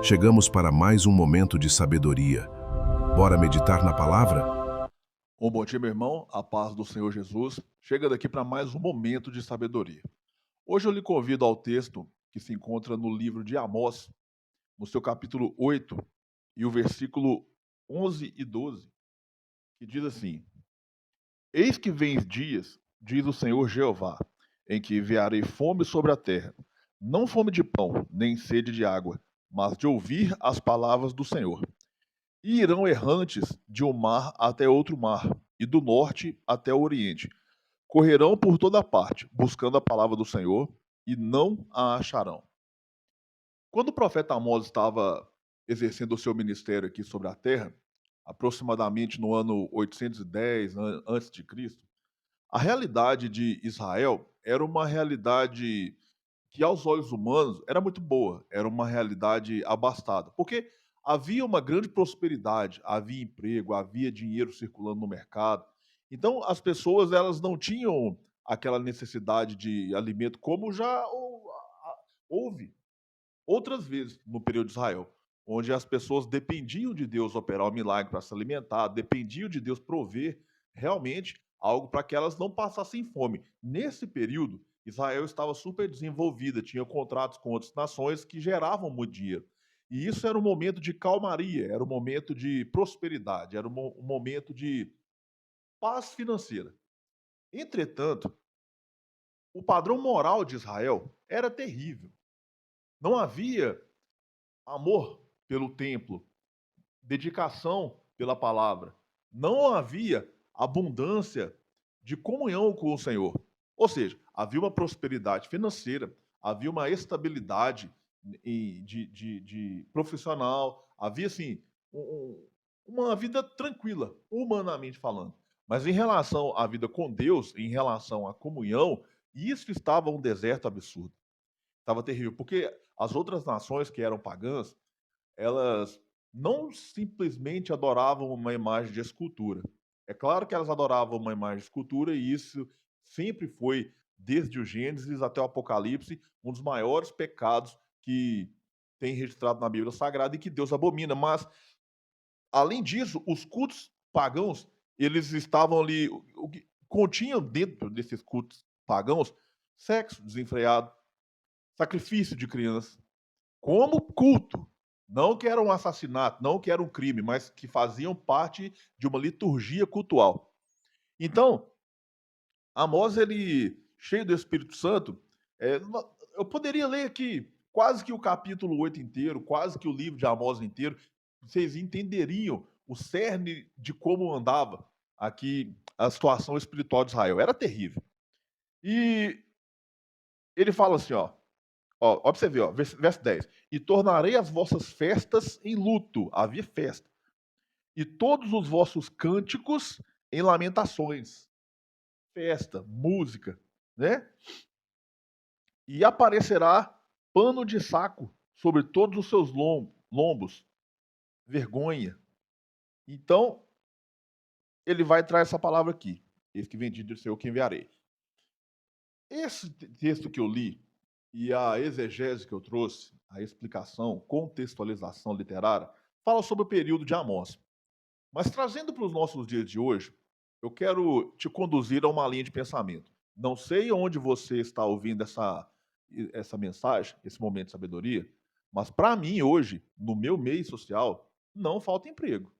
Chegamos para mais um momento de sabedoria. Bora meditar na palavra? Bom dia, meu irmão. A paz do Senhor Jesus. Chega daqui para mais um momento de sabedoria. Hoje eu lhe convido ao texto que se encontra no livro de Amós, no seu capítulo 8 e o versículo 11 e 12, que diz assim: Eis que vem dias, diz o Senhor Jeová, em que enviarei fome sobre a terra, não fome de pão, nem sede de água, mas de ouvir as palavras do Senhor. E irão errantes de um mar até outro mar, e do norte até o oriente. Correrão por toda parte, buscando a palavra do Senhor, e não a acharão. Quando o profeta Amós estava exercendo o seu ministério aqui sobre a terra, aproximadamente no ano 810 antes de Cristo, a realidade de Israel era uma realidade que aos olhos humanos era muito boa, era uma realidade abastada, porque havia uma grande prosperidade, havia emprego, havia dinheiro circulando no mercado. Então as pessoas elas não tinham aquela necessidade de alimento como já houve outras vezes no período de Israel, onde as pessoas dependiam de Deus operar o milagre para se alimentar, dependiam de Deus prover realmente algo para que elas não passassem fome. Nesse período, Israel estava super desenvolvida, tinha contratos com outras nações que geravam muito dinheiro. E isso era um momento de calmaria, era um momento de prosperidade, era um momento de paz financeira. Entretanto, o padrão moral de Israel era terrível. Não havia amor pelo templo, dedicação pela palavra. Não havia abundância de comunhão com o Senhor. Ou seja, havia uma prosperidade financeira, havia uma estabilidade de profissional, havia assim uma vida tranquila, humanamente falando. Mas em relação à vida com Deus, em relação à comunhão, isso estava um deserto absurdo. Estava terrível, porque as outras nações que eram pagãs, elas não simplesmente adoravam uma imagem de escultura. É claro que elas adoravam uma imagem de escultura e isso sempre foi, desde o Gênesis até o Apocalipse, um dos maiores pecados que tem registrado na Bíblia Sagrada e que Deus abomina. Mas, além disso, os cultos pagãos, eles estavam ali, o que continham dentro desses cultos pagãos, sexo desenfreado, sacrifício de crianças, como culto. Não que era um assassinato, não que era um crime, mas que faziam parte de uma liturgia cultual. Então, Amós, ele, cheio do Espírito Santo, eu poderia ler aqui quase que o capítulo 8 inteiro, quase que o livro de Amós inteiro, vocês entenderiam o cerne de como andava aqui a situação espiritual de Israel. Era terrível. E ele fala assim, ó pra você ver, ó, verso 10. E tornarei as vossas festas em luto. Havia festa. E todos os vossos cânticos em lamentações. Festa, música, né? E aparecerá pano de saco sobre todos os seus lombos. Vergonha. Então, ele vai trazer essa palavra aqui. Esse que vem de Senhor que enviarei. Esse texto que eu li e a exegese que eu trouxe, a explicação, contextualização literária, fala sobre o período de Amós. Mas trazendo para os nossos dias de hoje, eu quero te conduzir a uma linha de pensamento. Não sei onde você está ouvindo essa mensagem, esse momento de sabedoria, mas para mim hoje, no meu meio social, não falta emprego.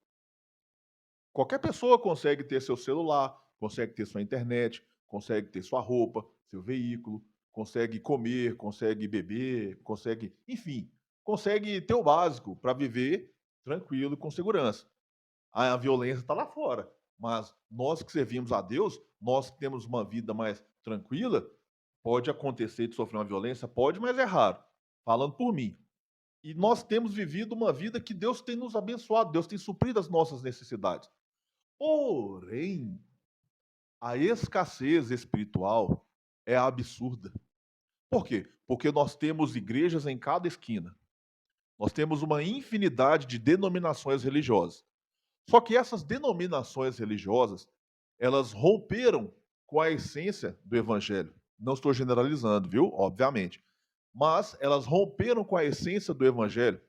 Qualquer pessoa consegue ter seu celular, consegue ter sua internet, consegue ter sua roupa, seu veículo, consegue comer, consegue beber, consegue, enfim, consegue ter o básico para viver tranquilo e com segurança. A violência está lá fora, mas nós que servimos a Deus, nós que temos uma vida mais tranquila, pode acontecer de sofrer uma violência, pode, mas é raro. Falando por mim. E nós temos vivido uma vida que Deus tem nos abençoado, Deus tem suprido as nossas necessidades. Porém, a escassez espiritual é absurda. Por quê? Porque nós temos igrejas em cada esquina. Nós temos uma infinidade de denominações religiosas. Só que essas denominações religiosas, elas romperam com a essência do evangelho. Não estou generalizando, viu? Obviamente. Mas elas romperam com a essência do evangelho.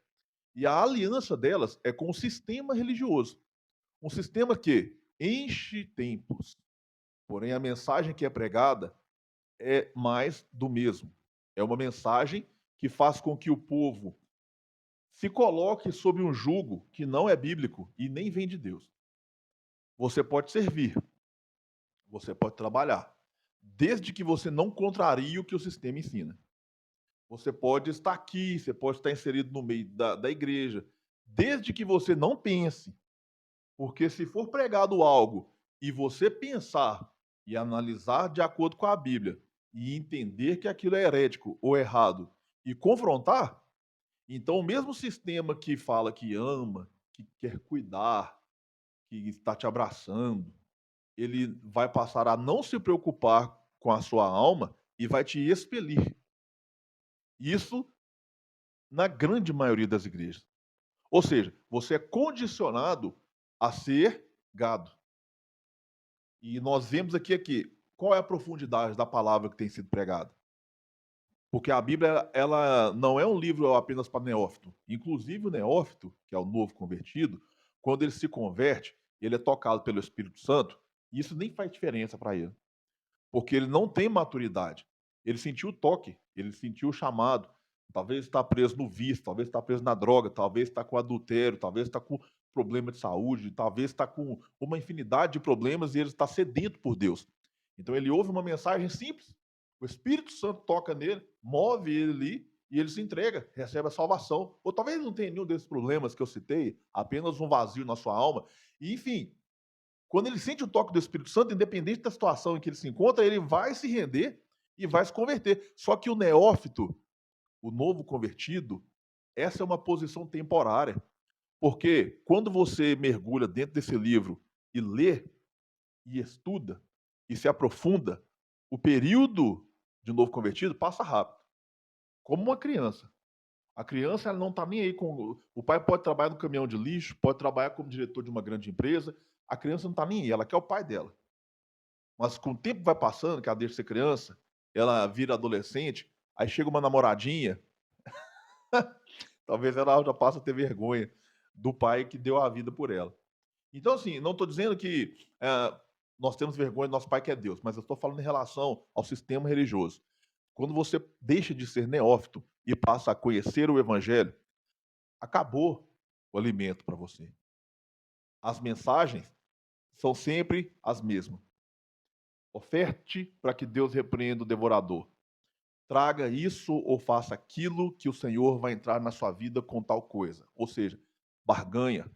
E a aliança delas é com o sistema religioso. Um sistema que enche templos, porém a mensagem que é pregada é mais do mesmo. É uma mensagem que faz com que o povo se coloque sob um jugo que não é bíblico e nem vem de Deus. Você pode servir, você pode trabalhar, desde que você não contrarie o que o sistema ensina. Você pode estar aqui, você pode estar inserido no meio da igreja, desde que você não pense. Porque se for pregado algo e você pensar e analisar de acordo com a Bíblia e entender que aquilo é herético ou errado e confrontar, então o mesmo sistema que fala que ama, que quer cuidar, que está te abraçando, ele vai passar a não se preocupar com a sua alma e vai te expelir. Isso na grande maioria das igrejas. Ou seja, você é condicionado a ser gado. E nós vemos aqui, qual é a profundidade da palavra que tem sido pregada? Porque a Bíblia, ela não é um livro apenas para neófito. Inclusive o neófito, que é o novo convertido, quando ele se converte, ele é tocado pelo Espírito Santo, e isso nem faz diferença para ele, porque ele não tem maturidade. Ele sentiu o toque, ele sentiu o chamado. Talvez está preso no vício, talvez está preso na droga, talvez está com adultério, talvez está com problema de saúde, talvez está com uma infinidade de problemas e ele está sedento por Deus. Então ele ouve uma mensagem simples, o Espírito Santo toca nele, move ele ali e ele se entrega, recebe a salvação. Ou talvez não tenha nenhum desses problemas que eu citei, apenas um vazio na sua alma. E, enfim, quando ele sente o toque do Espírito Santo, independente da situação em que ele se encontra, ele vai se render e vai se converter. Só que o neófito, o novo convertido, essa é uma posição temporária. Porque quando você mergulha dentro desse livro e lê, e estuda, e se aprofunda, o período de novo convertido passa rápido. Como uma criança. A criança ela não está nem aí com. O pai pode trabalhar no caminhão de lixo, pode trabalhar como diretor de uma grande empresa. A criança não está nem aí, ela quer o pai dela. Mas com o tempo vai passando, que ela deixa de ser criança, ela vira adolescente, aí chega uma namoradinha, talvez ela já passe a ter vergonha do pai que deu a vida por ela. Então, assim, não estou dizendo que nós temos vergonha do nosso pai que é Deus, mas eu estou falando em relação ao sistema religioso. Quando você deixa de ser neófito e passa a conhecer o evangelho, acabou o alimento para você. As mensagens são sempre as mesmas. Oferte para que Deus repreenda o devorador. Traga isso ou faça aquilo que o Senhor vai entrar na sua vida com tal coisa. Ou seja, barganha.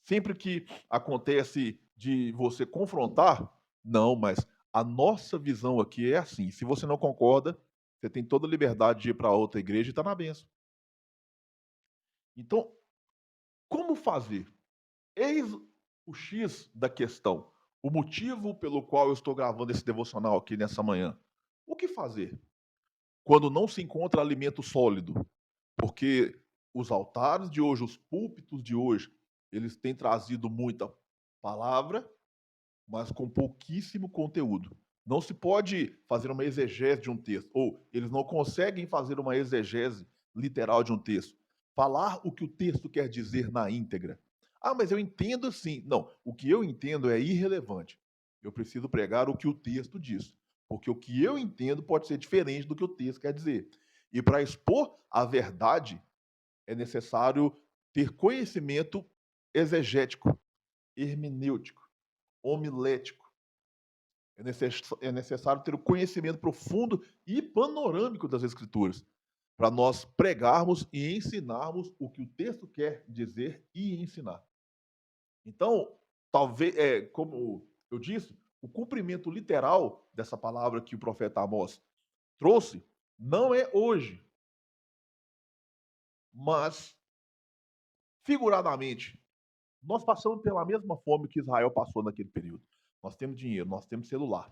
Sempre que acontece de você confrontar, não, mas a nossa visão aqui é assim. Se você não concorda, você tem toda a liberdade de ir para outra igreja e estar na bênção. Então, como fazer? Eis o X da questão. O motivo pelo qual eu estou gravando esse devocional aqui nessa manhã. O que fazer quando não se encontra alimento sólido? Porque os altares de hoje, os púlpitos de hoje, eles têm trazido muita palavra, mas com pouquíssimo conteúdo. Não se pode fazer uma exegese de um texto, ou eles não conseguem fazer uma exegese literal de um texto. Falar o que o texto quer dizer na íntegra. Ah, mas eu entendo sim. Não, o que eu entendo é irrelevante. Eu preciso pregar o que o texto diz. Porque o que eu entendo pode ser diferente do que o texto quer dizer. E para expor a verdade, é necessário ter conhecimento exegético, hermenêutico, homilético. É necessário ter o conhecimento profundo e panorâmico das Escrituras, para nós pregarmos e ensinarmos o que o texto quer dizer e ensinar. Então, talvez, como eu disse, o cumprimento literal dessa palavra que o profeta Amós trouxe não é hoje, mas figuradamente, nós passamos pela mesma fome que Israel passou naquele período. Nós temos dinheiro, nós temos celular,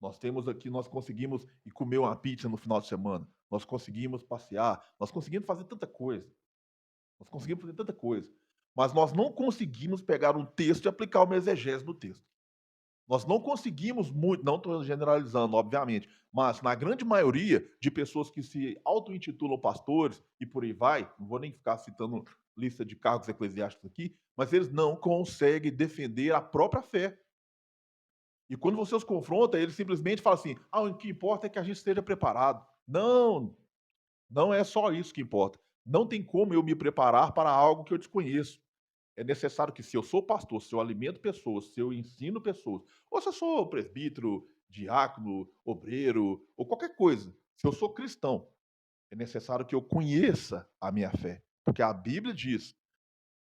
nós temos aqui, nós conseguimos ir comer uma pizza no final de semana, nós conseguimos passear, nós conseguimos fazer tanta coisa. Nós conseguimos fazer tanta coisa. Mas nós não conseguimos pegar um texto e aplicar uma exegese no texto. Nós não conseguimos muito, não estou generalizando, obviamente, mas na grande maioria de pessoas que se auto-intitulam pastores e por aí vai, não vou nem ficar citando lista de cargos eclesiásticos aqui, mas eles não conseguem defender a própria fé. E quando você os confronta, eles simplesmente falam assim: ah, o que importa é que a gente esteja preparado. Não, não é só isso que importa. Não tem como eu me preparar para algo que eu desconheço. É necessário que, se eu sou pastor, se eu alimento pessoas, se eu ensino pessoas, ou se eu sou presbítero, diácono, obreiro, ou qualquer coisa, se eu sou cristão, é necessário que eu conheça a minha fé. Porque a Bíblia diz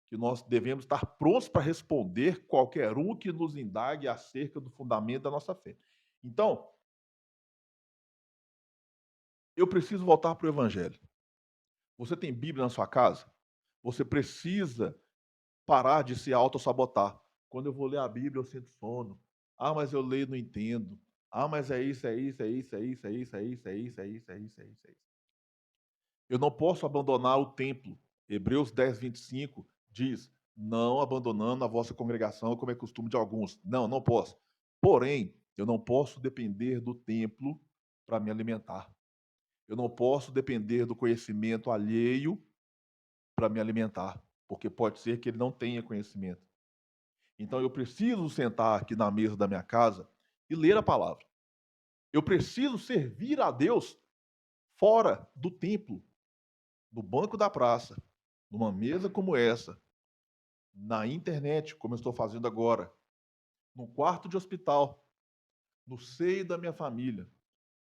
que nós devemos estar prontos para responder qualquer um que nos indague acerca do fundamento da nossa fé. Então, eu preciso voltar para o Evangelho. Você tem Bíblia na sua casa? Você precisa parar de se autossabotar. Quando eu vou ler a Bíblia, eu sinto sono. Ah, mas eu leio e não entendo. Ah, mas é isso, é isso, é isso, é isso, é isso, é isso, é isso, é isso, é isso, é isso, é isso. Eu não posso abandonar o templo. Hebreus 10, 25 diz: não abandonando a vossa congregação, como é costume de alguns. Não, não posso. Porém, eu não posso depender do templo para me alimentar. Eu não posso depender do conhecimento alheio para me alimentar, porque pode ser que ele não tenha conhecimento. Então eu preciso sentar aqui na mesa da minha casa e ler a palavra. Eu preciso servir a Deus fora do templo, no banco da praça, numa mesa como essa, na internet, como eu estou fazendo agora, no quarto de hospital, no seio da minha família.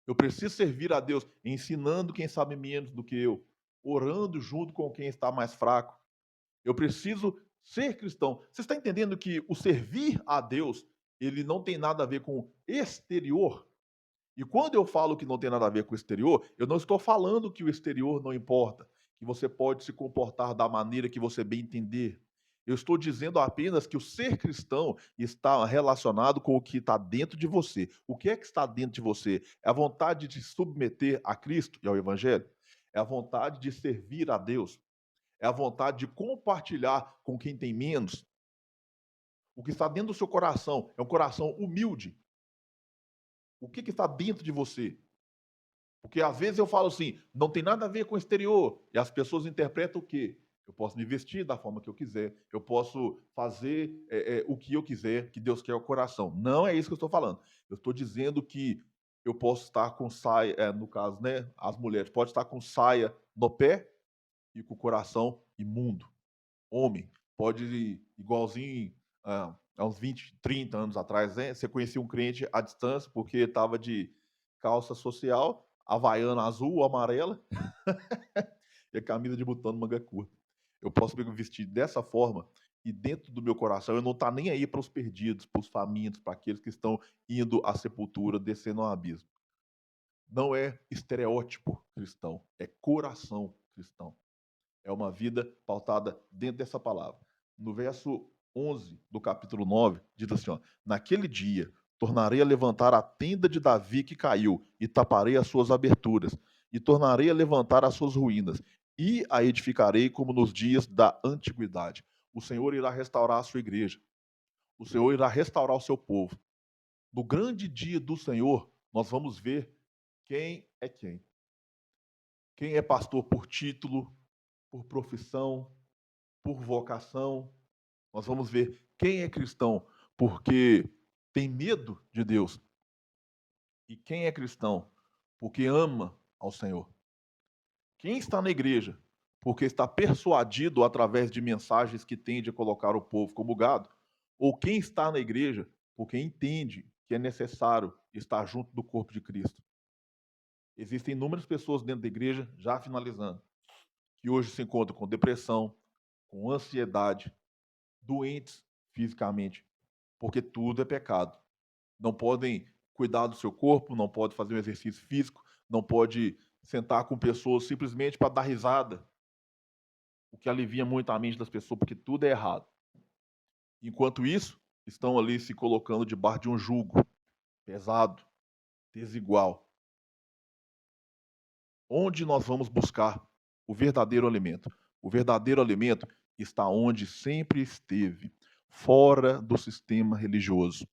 Eu preciso servir a Deus ensinando quem sabe menos do que eu, orando junto com quem está mais fraco. Eu preciso ser cristão. Você está entendendo que o servir a Deus, ele não tem nada a ver com o exterior? E quando eu falo que não tem nada a ver com o exterior, eu não estou falando que o exterior não importa, que você pode se comportar da maneira que você bem entender. Eu estou dizendo apenas que o ser cristão está relacionado com o que está dentro de você. O que é que está dentro de você? É a vontade de se submeter a Cristo e ao Evangelho? É a vontade de servir a Deus? É a vontade de compartilhar com quem tem menos? O que está dentro do seu coração é um coração humilde? O que está dentro de você? Porque às vezes eu falo assim, não tem nada a ver com o exterior. E as pessoas interpretam o quê? Eu posso me vestir da forma que eu quiser, eu posso fazer o que eu quiser, que Deus quer é o coração. Não é isso que eu estou falando. Eu estou dizendo que eu posso estar com saia, no caso, né? As mulheres podem estar com saia no pé e com o coração imundo. Homem, pode ir igualzinho há uns 20, 30 anos atrás, né? Você conhecia um crente à distância porque estava de calça social, havaiana azul ou amarela e a camisa de botão de manga curta. Eu posso me vestir dessa forma e dentro do meu coração eu não estou nem aí para os perdidos, para os famintos, para aqueles que estão indo à sepultura, descendo ao abismo. Não é estereótipo cristão, é coração cristão. É uma vida pautada dentro dessa palavra. No verso 11 do capítulo 9, diz assim, ó, naquele dia tornarei a levantar a tenda de Davi que caiu, e taparei as suas aberturas, e tornarei a levantar as suas ruínas, e a edificarei como nos dias da antiguidade. O Senhor irá restaurar a sua igreja. O Senhor irá restaurar o seu povo. No grande dia do Senhor, nós vamos ver quem é quem. Quem é pastor por título, por profissão, por vocação. Nós vamos ver quem é cristão porque tem medo de Deus e quem é cristão porque ama ao Senhor. Quem está na igreja porque está persuadido através de mensagens que tende a colocar o povo como gado, ou quem está na igreja porque entende que é necessário estar junto do corpo de Cristo. Existem inúmeras pessoas dentro da igreja, já finalizando, que hoje se encontram com depressão, com ansiedade, doentes fisicamente, porque tudo é pecado. Não podem cuidar do seu corpo, não podem fazer um exercício físico, não pode sentar com pessoas simplesmente para dar risada, o que alivia muito a mente das pessoas, porque tudo é errado. Enquanto isso, estão ali se colocando debaixo de um jugo pesado, desigual. Onde nós vamos buscar o verdadeiro alimento? O verdadeiro alimento está onde sempre esteve, fora do sistema religioso,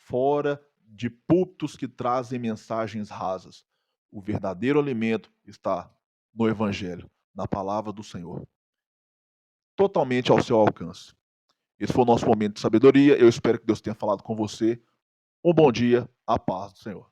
fora de púlpitos que trazem mensagens rasas. O verdadeiro alimento está no Evangelho, na palavra do Senhor, totalmente ao seu alcance. Esse foi o nosso momento de sabedoria. Eu espero que Deus tenha falado com você. Um bom dia, a paz do Senhor.